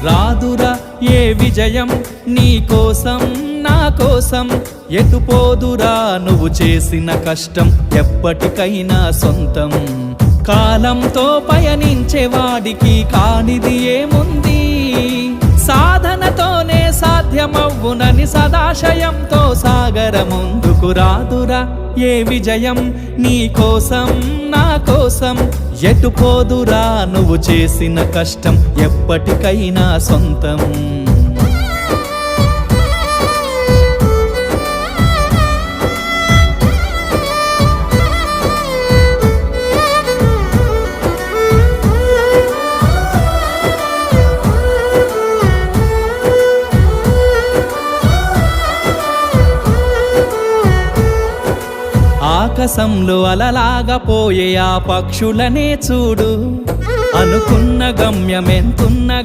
రాదురా ఏ విజయం నీ కోసం నా కోసం, ఎటుపోదురా నువ్వు చేసిన కష్టం ఎప్పటికైనా సొంతం. కాలంతో పయనించే వాడికి కానిది ఏముంది, సాధనతోనే సాధ్యమవ్వునని సదాశయంతో సాగర ముందుకు. రాదురా ఏ విజయం నీ కోసం నా కోసం, ఎటుపోదురా నువ్వు చేసిన కష్టం ఎప్పటికైనా సొంతం. ఆకాశంలో అలలాగా పోయే ఆ పక్షులనే చూడు, అనుకున్న గమ్యమెంతున్న